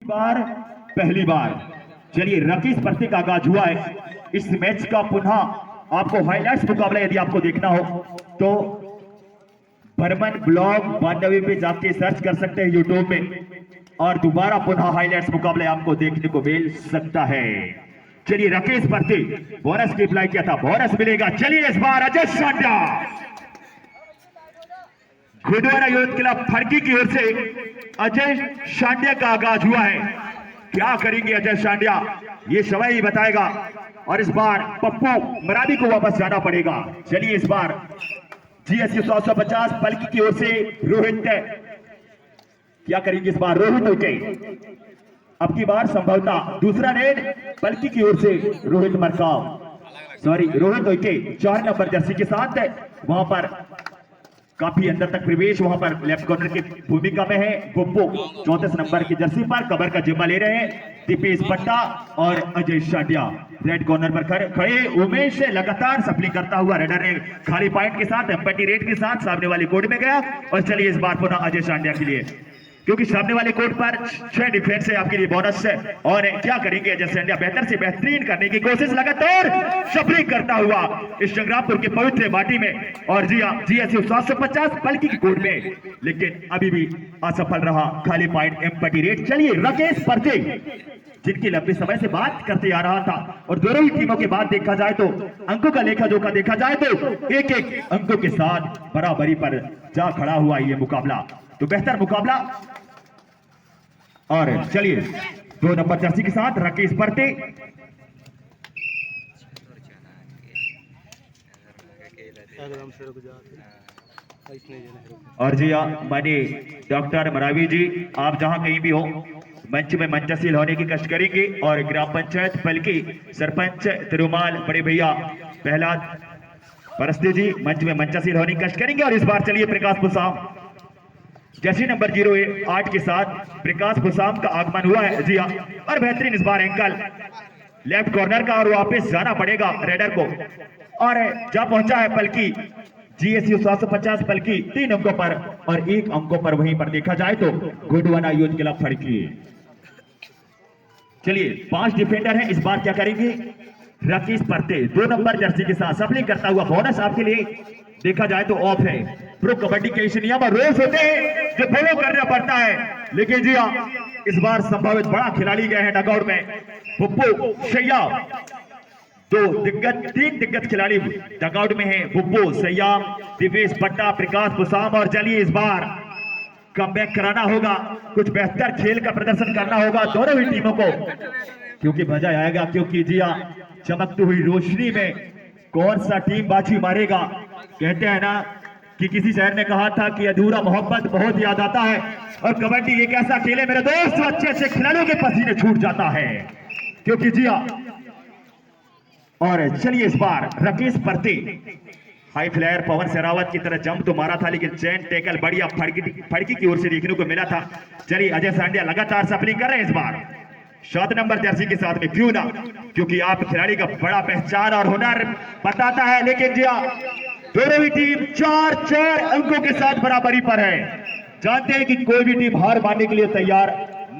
बार पहली बार चलिए रकीस प्रतीक आगाज हुआ है। इस मैच का पुनः आपको हाइलाइट्स मुकाबला यदि आपको देखना हो तो बर्मन ब्लॉग 92 पे जाके सर्च कर सकते हैं यूट्यूब में और दोबारा पुनः हाइलाइट्स मुकाबले आपको देखने को मिल सकता है। चलिए रकीस प्रतीक बोनस की अप्लाई किया था, बोनस मिलेगा। चलिए इस बार अजय शांडा गुरुद्वारा यूथ क्लब फड़की की ओर से अजय शांडिया का आगाज हुआ है। क्या करेंगे अजय शांडिया ये समय ही बताएगा और इस बार पप्पू मरादी को वापस जाना पड़ेगा। चलिए इस बार जीएसयू 150 पलकी की ओर से रोहित क्या करेंगे इस बार रोहित उठे। अब की बार संभवतः दूसरा नेट पलकी की ओर से रोहित रोहित उइके 4 नंबर जर्सी के साथ वहां पर काफी अंदर तक प्रवेश, वहां पर लेफ्ट कॉर्नर की भूमिका में है बुप्पो 34 नंबर की जर्सी पर कवर का जिम्मा ले रहे हैं दीपेश भट्टा और अजय शांडिया रेड कॉर्नर पर खड़े। उमेश लगातार सप्ली करता हुआ रेडर ने खाली पॉइंट के साथ एम्पटी रेट के साथ सामने वाले कोर्ट में गया और चलिए इस बार पुनः अजय शांडिया के लिए क्योंकि सामने वाले कोर्ट पर 6 डिफेंस है आपके लिए बोनस है। और क्या करेंगे अजय शांडिया बेहतर से बेहतरीन करने की कोशिश लगातार सफरी करता हुआ इस संग्रामपुर के पवित्र माटी में और जीएसयू 750 पलकी की कोर्ट में, लेकिन अभी भी असफल रहा खाली पॉइंट एम्पटी रेट। चलिए राकेश प्रतीक जिनकी लंबे समय से बात करते आ रहा था और दोनों ही टीमों के बाद देखा जाए तो अंकों का लेखा जोखा देखा जाए तो एक अंकों के साथ बराबरी पर जा खड़ा हुआ ये मुकाबला, तो बेहतर मुकाबला। और चलिए 2 नंबर जर्सी के साथ राकेश प्रतीक और जी माने डॉक्टर मरावी जी आप जहां कहीं भी हो मंच में मंचशील होने की कष्ट करेंगे और ग्राम पंचायत पलकी सरपंच तिरुमाल बड़े भैया प्रहलाद परस्ते जी मंच में मंचशील होने की कष्ट करेंगे। और इस बार चलिए प्रकाश पुसाम जर्सी नंबर 08 के साथ प्रकाश पुसाम का आगमन हुआ है जी हाँ। और बेहतरीन इस बार एंकल लेफ्ट कॉर्नर का और वापस जाना पड़ेगा रेडर को और जा पहुंचा है पलकी जीएसयू 750 पलकी 3 अंकों पर और 1 अंकों पर वहीं पर देखा जाए तो गोडवाना यूथ क्लब फड़की। चलिए 5 डिफेंडर हैं इस बार क्या करेंगे राकेश प्रतीक 2 नंबर जर्सी के साथ सफली करता हुआ बोनस आपके लिए देखा जाए तो ऑफ है। प्रो कबड्डी के इस नियम रोज होते हैं जो फॉलो करना पड़ता है, लेकिन जी हाँ इस बार संभावित बड़ा खिलाड़ी गए हैं डगआउट में बुप्पो सैया 3 दिग्गज खिलाड़ी डगआउट में हैं बुप्पो सैया दिवेश भट्टा प्रकाश पुसाम। और चलिए इस बार कमबैक कराना होगा, कुछ बेहतर खेल का प्रदर्शन करना होगा दोनों ही टीमों को क्योंकि मजा आएगा। क्योंकि जी हाँ चमकती हुई रोशनी में कौन सा टीम बाजी मारेगा। कहते हैं ना कि किसी शहर ने कहा था कि अधूरा मोहब्बत बहुत याद आता है और कबड्डी एक ऐसा खेल है मेरे दोस्त अच्छे अच्छे खिलाड़ियों के पसीने छूट जाता है क्योंकि जी हाँ। और चलिए इस बार राकेश प्रतीक हाई फ्लायर पवन शेरावत की तरह जंप तो मारा था लेकिन चैन टैकल बढ़िया फड़की की ओर से देखने को मिला था। चलिए अजय शांडिया लगातार सफलिंग कर रहे हैं इस बार 7 नंबर जर्सी के साथ में क्यों ना, क्योंकि आप खिलाड़ी का बड़ा पहचान और हुनर बताता है। लेकिन जी दोनों ही टीम 4 अंकों के साथ बराबरी पर है। जानते हैं कि कोई भी टीम हार मानने के लिए तैयार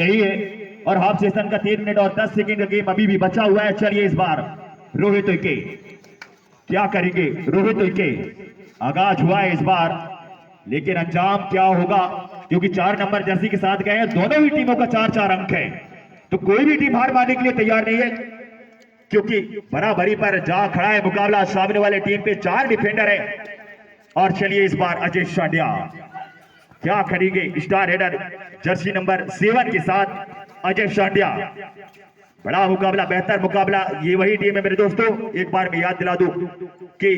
नहीं है और हाफ सेशन का 3 मिनट और 10 सेकंड का गेम अभी भी बचा हुआ है। चलिए इस बार रोहित उइके क्या करेंगे रोहित उइके आगाज हुआ है इस बार, लेकिन अंजाम क्या होगा क्योंकि 4 नंबर जर्सी के साथ गए हैं दोनों ही टीमों का 4 अंक है, तो कोई भी टीम हार मानने के लिए तैयार नहीं है क्योंकि बराबरी पर जा खड़ा है मुकाबला। सामने वाले टीम पे 4 डिफेंडर है। और चलिए इस बार अजय शांडिया क्या करेंगे स्टार हेडर जर्सी नंबर 7 के साथ अजय शांडिया। बड़ा मुकाबला बेहतर मुकाबला, ये वही टीम है मेरे दोस्तों। एक बार मैं याद दिला दूं कि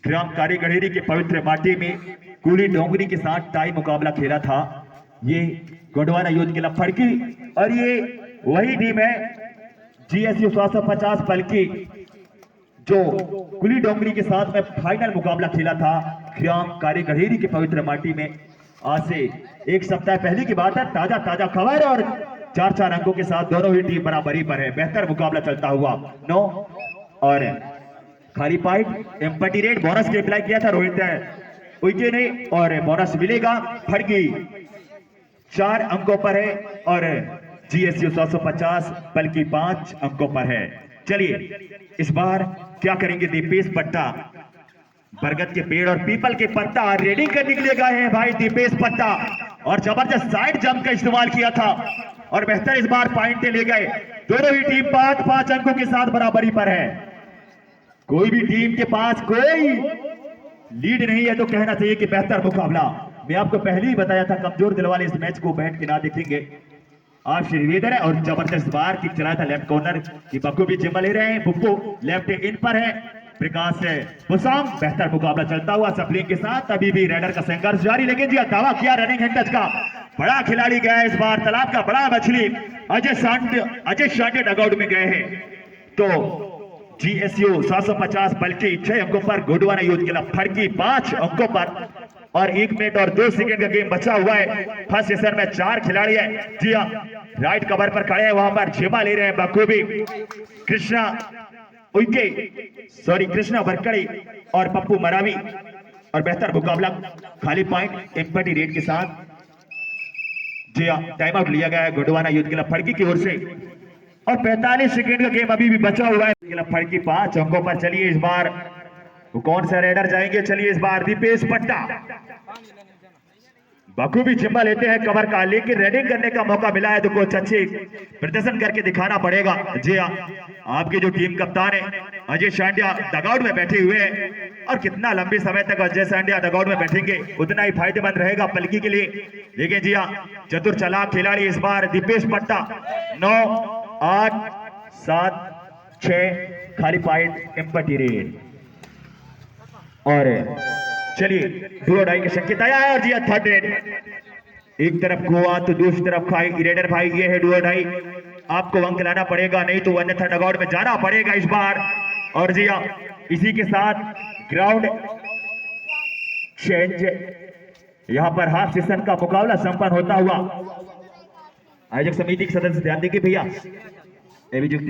ग्राम कारीगढ़ेरी के पवित्र माटी में कुली डोंगरी के साथ टाई मुकाबला खेला था ये गोडवाना यूथ क्लब फड़की और ये वही टीम है जीएसयू 750 पलकी जो कुली डोंगरी के साथ में फाइनल मुकाबला खेला था ग्राम कारीगढ़ेरी के पवित्र माटी में। आज से 1 सप्ताह पहले की बात है, ताजा खबर और 4 अंकों के साथ दोनों ही टीम बराबरी पर है। बेहतर मुकाबला चलता हुआ 9 और खाली पॉइंट एम्पटी रेट बोनस के अप्लाई किया था रोहित उइके ने और बोनस मिलेगा। फड़की 4 अंकों पर है और GSU 750 बल्कि 5 अंकों पर है। चलिए इस बार क्या करेंगे दीपेश पट्टा, बरगद के पेड़ और पीपल के पत्ता रेडिंग करने के लिए गए हैं भाई दीपेश पट्टा, और जबरदस्त साइड जंप का इस्तेमाल किया था और बेहतर इस बार पॉइंट ले गए। दोनों ही टीम 5-5 अंकों के साथ बराबरी पर है। कोई भी टीम के पास कोई लीड नहीं है तो कहना चाहिए कि बेहतर मुकाबला। मैं आपको पहले ही बताया था कमजोर दिल वाले इस मैच को बैठ के ना देखेंगे। आप श्रीवेदर है और जबरदस्त बार किक चलाया था लेफ्ट कॉर्नर की, बक्कू भी जिम्मा ले रहे हैं, बुप्पू लेफ्ट इन पर है, प्रकाश है पुसाम। बेहतर मुकाबला चलता हुआ सप्लिंग के साथ अभी भी रेडर का संघर्ष जारी, लेकिन जी दावा किया रनिंग हैंड टच का। बड़ा खिलाड़ी गया इस बार, तालाब का बड़ा मछली अजय शांडे डगआउट में गए हैं। तो GSU 750 बल्कि 6 अंकों पर, गोडवाना यूथ क्लब फड़की 5 अंकों पर और 1 मिनट और 2 सेकंड का गेम बचा हुआ है। फर्स्ट सेशन में 4 खिलाड़ी है। जी हाँ, राइट कवर पर खड़े हैं, वहां पर झेमा ले रहे हैं बखूबी कृष्णा उइके, सॉरी कृष्णा बरकड़ी और पप्पू मरावी। और बेहतर मुकाबला खाली पॉइंट एम्पटी रेट के साथ। जी हाँ, टाइम आउट लिया गया है गोडवाना यूथ क्लब फड़की की ओर से और 45 सेकंड का गेम अभी भी बचा हुआ है। क्लब फड़की 5 अंकों पर। चलिए इस बार वो कौन सा रेडर जाएंगे, चलिए इस बार दीपेश पट्टा। बखू भी जिम्मा लेते हैं कवर का, लेकिन रेडिंग करने का मौका मिला है तो कोच अच्छे प्रदर्शन करके दिखाना पड़ेगा। जी हाँ, आपके जो टीम कप्तान है अजय शांडिया डगआउट में बैठे हुए हैं और कितना लंबे समय तक अजय शांडिया डगआउट में बैठेंगे उतना ही फायदेमंद रहेगा पलकी के लिए। लेकिन जी हाँ, चतुर चालाक खिलाड़ी इस बार दीपेश पट्टा। 9 8 7 6 खाली पॉइंट एम्पटी रेड। और चलिए डुओ डाई के संकेत आया है और जी थर्ड रेड। एक तरफ गोवा तो दूसरी तरफ भाई रेडर भाई, ये है डुओ डाई। आपको अंक लाना पड़ेगा, नहीं तो अन्यथा डगआउट में जाना पड़ेगा इस बार। और जी हाँ, इसी के साथ ग्राउंड चेंज, यहां पर हाफ सेशन का मुकाबला संपन्न होता हुआ। आयोजक समिति के सदस्य ध्यान देंगे भैया,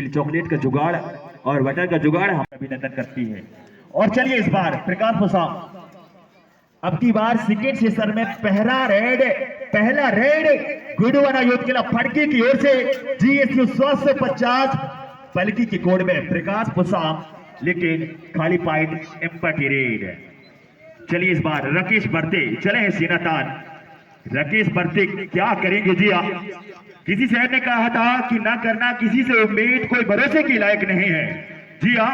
चॉकलेट का जुगाड़ और बटर का जुगाड़ हम अभिनंदन करती है। और चलिए इस बार प्रकाश पुसाम, अब की बार सेकेंड सेशन में पहला रेड गोडवाना यूथ क्लब फड़की की ओर से GSU 750 बल्कि की कोड में प्रकाश पुसाम, लेकिन खाली पॉइंट एम्पटी रेड। चलिए इस बार राकेश बर्ते चले हैं सीनातान। राकेश बर्ते क्या करेंगे जी आप? किसी शहर ने कहा था कि ना करना किसी से उम्मीद कोई भरोसे के लायक नहीं है। जी हाँ,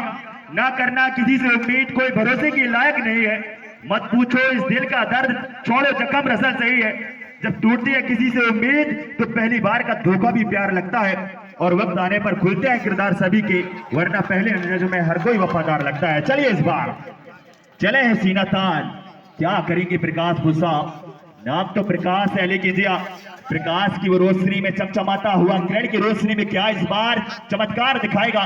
ना करना किसी से उम्मीद कोई भरोसे के लायक नहीं है। मत पूछो इस दिल का दर्द, छोड़ो जख्म रसल सही है। जब टूटती है किसी से उम्मीद तो पहली बार का धोखा भी प्यार लगता है और वक्त आने पर खुलते हैं किरदार सभी के, वरना पहले नजर में हर कोई वफादार लगता है। चलिए इस बार चले हैं सीना तान, क्या करेंगे प्रकाश पुसाम? नाम तो प्रकाश है, लेकिन जी प्रकाश की वो रोशनी में चमचमाता हुआ किरण की रोशनी में क्या इस बार चमत्कार दिखाएगा?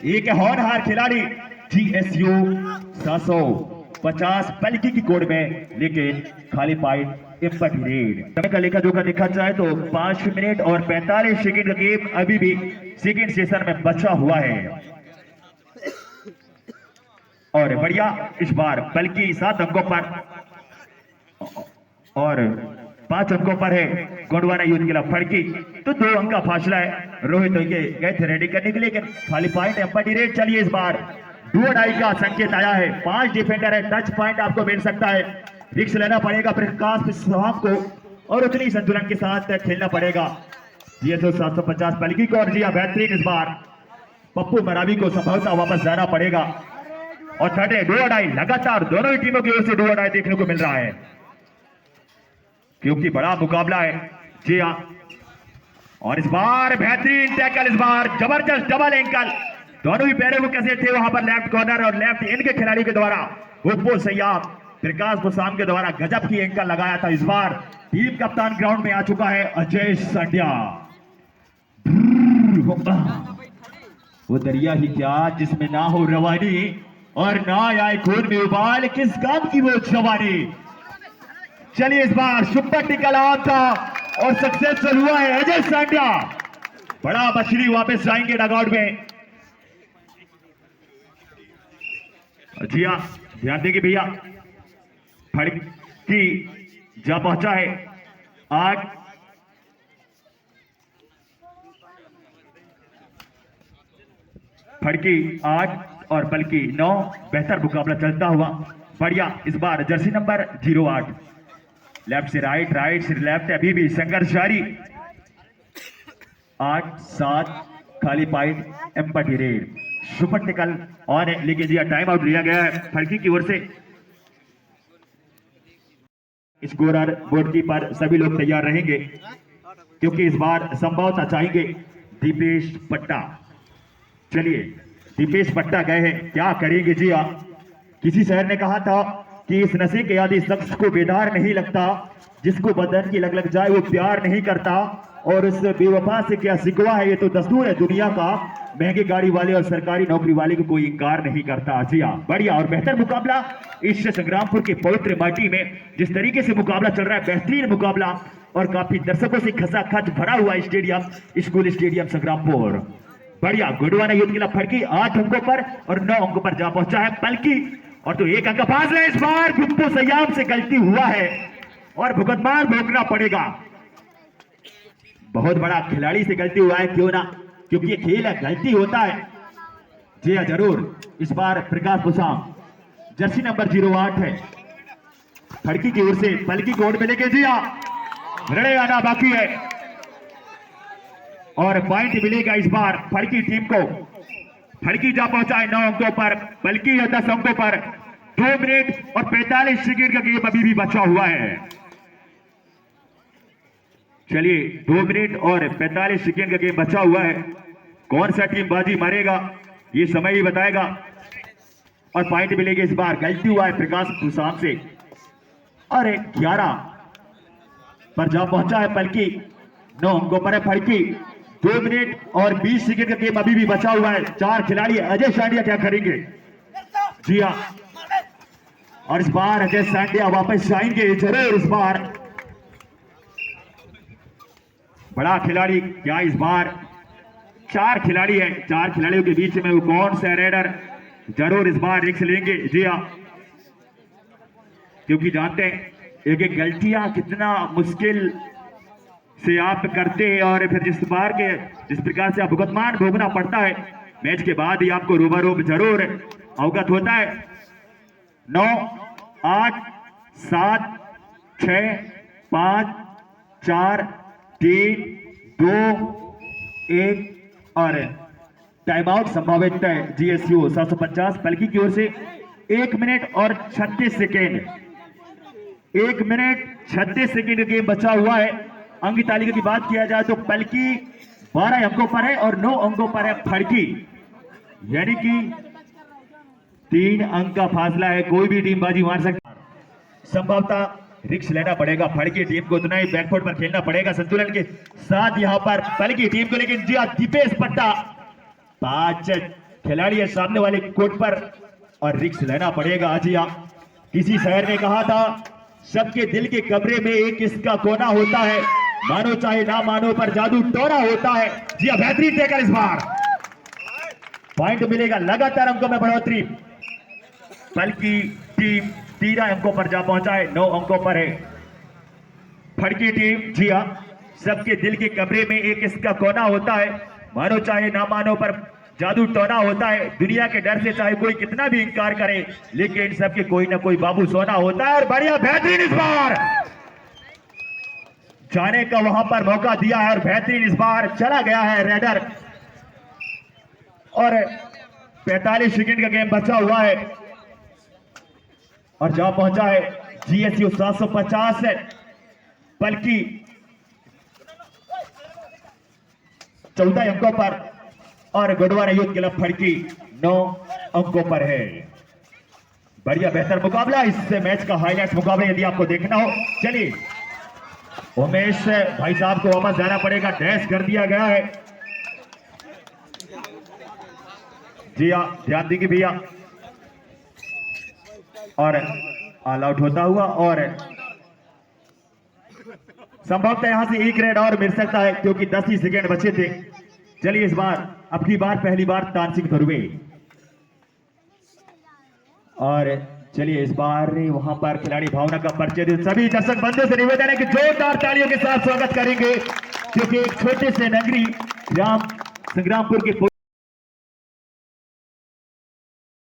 एक होनहार खिलाड़ी GSU 750 बल्कि की कोड में, लेकिन खाली पॉइंट एम्पटी रेड। समय का लेखा जोखा देखा जाए तो 5 मिनट और 45 सेकंड का गेम अभी भी सेकंड सेशन में बचा हुआ है। और बढ़िया इस बार बल्कि 7 अंकों पर और 5 अंकों पर है गोडवाना यूथ क्लब फड़की, तो 2 अंक का फासला है। रोहित गए थे रेडी करने के लिए, खाली पॉइंट एम्पटी रेड। चलिए इस बार डुओ डाई का संकेत आया है, 5 डिफेंडर है, टच पॉइंट आपको मिल सकता है। रिक्स लेना पड़ेगा प्रकाश पुसाम को और उतनी संतुलन के साथ खेलना पड़ेगा GSU 750 बल्कि को। और जी बेहतरीन इस बार पप्पू मरावी को संभवतः वापस जाना पड़ेगा। और थर्ड है डुओ डाई, लगातार दोनों ही टीमों की ओर से डुओ डाई देखने को मिल रहा है क्योंकि बड़ा मुकाबला है। जी हाँ, और इस बार बेहतरीन टैकल, इस बार जबरदस्त डबल एंकल, दोनों ही पैरों को कैसे थे वहां पर लेफ्ट कॉर्नर और लेफ्ट इन के खिलाड़ी के द्वारा उपो सैयाब प्रकाश पुसाम के द्वारा गजब की एंकल लगाया था। इस बार टीम कप्तान ग्राउंड में आ चुका है अजय शांडिया। वो दरिया ही क्या जिसमें ना हो रवानी और ना आए खून में उबाल, किस काम की वो जवानी। चलिए इस बार सुपर टिकल आउट था और सक्सेसफुल हुआ है अजय शांडिया। बड़ा मछली वापस जाएंगे डगआउट में। जी हाँ, ध्यान देंगे भैया, फड़की जा पहुंचा है 8 फड़की 8 और पलकी 9। बेहतर मुकाबला चलता हुआ बढ़िया। इस बार जर्सी नंबर 08 लेफ्ट से राइट, राइट से लेफ्ट, अभी भी संघर्ष जारी। 8-7 खाली point empty red super tackle on है, लेकिन जी टाइम आउट लिया गया है फड़की की ओर से। स्कोरर बोर्ड कीपर सभी लोग तैयार रहेंगे क्योंकि इस बार संभवतः चाहेंगे दीपेश पट्टा। चलिए दीपेश पट्टा गए हैं, क्या करेंगे जी आप। किसी शहर ने कहा था कि इस नशे के आदि शख्स को बेदार नहीं लगता, जिसको बदन की लग जाए वो प्यार नहीं करता, और उस बेवफा से क्या शिकवा है, ये तो दस्तूर है दुनिया का। महंगी गाड़ी वाले और सरकारी नौकरी वाले को कोई इंकार नहीं करता। जी हाँ, बढ़िया और बेहतर मुकाबला इस संग्रामपुर के पवित्र माटी में जिस तरीके से मुकाबला चल रहा है, बेहतरीन मुकाबला और काफी दर्शकों से खचाखच भरा हुआ स्टेडियम, स्कूल स्टेडियम संग्रामपुर। बढ़िया गुडवाना युद्ध के लिए फड़की 8 अंकों पर और 9 अंकों पर जा पहुंचा है पलकी, और तो 1 अंक फासला। इस बार गुप्पू सयाम से गलती हुआ है और भुगतान भोगना पड़ेगा। बहुत बड़ा खिलाड़ी से गलती हुआ है, क्यों ना, क्योंकि ये खेल है, गलती होता है। जी हाँ जरूर। इस बार प्रकाश पुसाम जर्सी नंबर 08 है फड़की की ओर से पलकी को ओर मिलेंगे। जी हाँ, रड़े आना बाकी है और पॉइंट मिलेगा इस बार फड़की टीम को। फड़की जा पहुंचा है 9 अंकों पर, बल्कि 10 अंकों पर। 2 मिनट और 45 सेकंड का गेम अभी भी बचा हुआ है। चलिए 2 मिनट और 45 सेकंड का गेम बचा हुआ है। कौन सा टीम बाजी मारेगा ये समय ही बताएगा, और पॉइंट मिलेगी इस बार। गलती हुआ है प्रकाश कुसाम से और 11 पर जा पहुंचा है पलकी। 9 अंकों पर है फड़की। 2 मिनट और 20 सेकंड का गेम अभी भी बचा हुआ है। 4 खिलाड़ी अजय सांडिया क्या करेंगे। जी हाँ, और इस बार अजय सांडिया वापस आएंगे जरूर। इस बार बड़ा खिलाड़ी क्या इस बार 4 खिलाड़ी है, 4 खिलाड़ियों के बीच में वो कौन सा रेडर जरूर इस बार रिस्क लेंगे। जी हाँ, क्योंकि जानते हैं एक एक गलतियां कितना मुश्किल से आप करते हैं, और फिर जिस प्रकार से आप भुगतान भोगना पड़ता है, मैच के बाद ही आपको रूबरू जरूर अवगत होता है। 9 8 7 6 5 4 3 2 1 और टाइम आउट संभावित है जीएसयू 750 पलकी की ओर से। 1 मिनट और 36 सेकेंड 1 मिनट 36 सेकेंड गेम बचा हुआ है। अंक तालिका की बात किया जाए तो पलकी 12 अंकों पर है और 9 अंकों पर है फड़की, यानी कि 3 अंक का फासला है। कोई भी टीम बाजी मार सकती है। संभवतः रिक्स लेना पड़ेगा फड़की टीम को, उतना ही बैकफुट पर खेलना पड़ेगा संतुलन के साथ यहां पर पलकी टीम को। लेकिन जी दीपेश पट्टा 5 खिलाड़ी है सामने वाले कोर्ट पर और रिक्स लेना पड़ेगा। जी हाँ, किसी शहर ने कहा था सबके दिल के कमरे में एक इसका कोना होता है, मानो चाहे ना मानो पर जादू टोना होता है। जी हाँ, बेहतरीन टेकर। इस बार पॉइंट मिलेगा, लगातार अंकों में बढ़ोतरी। पलकी टीम 13 अंकों पर जा पहुंचा है, 9 अंकों पर है फड़की टीम। जी हाँ, सबके दिल के कमरे में एक इसका कोना होता है, मानो चाहे ना मानो पर जादू टोना होता है। दुनिया के डर से चाहे कोई कितना भी इंकार करे, लेकिन सबके कोई ना कोई बाबू सोना होता है। और बढ़िया बेहतरीन इस बार जाने का वहां पर मौका दिया है और बेहतरीन इस बार चला गया है रेडर, और 45 सेकंड का गेम बचा हुआ है और जा पहुंचा है जीएसयू 750 है पलकी 14 अंकों पर, और गुडवाना युद्ध क्लब फड़की 9 अंकों पर है। बढ़िया बेहतर मुकाबला। इस मैच का हाईलाइट मुकाबला यदि आपको देखना हो, चलिए उमेश भाई साहब को वापस जाना पड़ेगा, डैश कर दिया गया है। जी हाँ, ध्यान दीजिए भैया, और ऑल आउट होता हुआ, और संभवतः यहां से एक रेड और मिल सकता है क्योंकि 10 ही सेकेंड बचे थे। चलिए इस बार अपनी बार पहली बार तानसिंह धुर्वे, और चलिए इस बार वहां पर खिलाड़ी भावना का परिचय दे। सभी दर्शक बंधुओं से निवेदन है कि जोरदार तालियों के साथ स्वागत करेंगे क्योंकि एक छोटे से नगरी राम संग्रामपुर की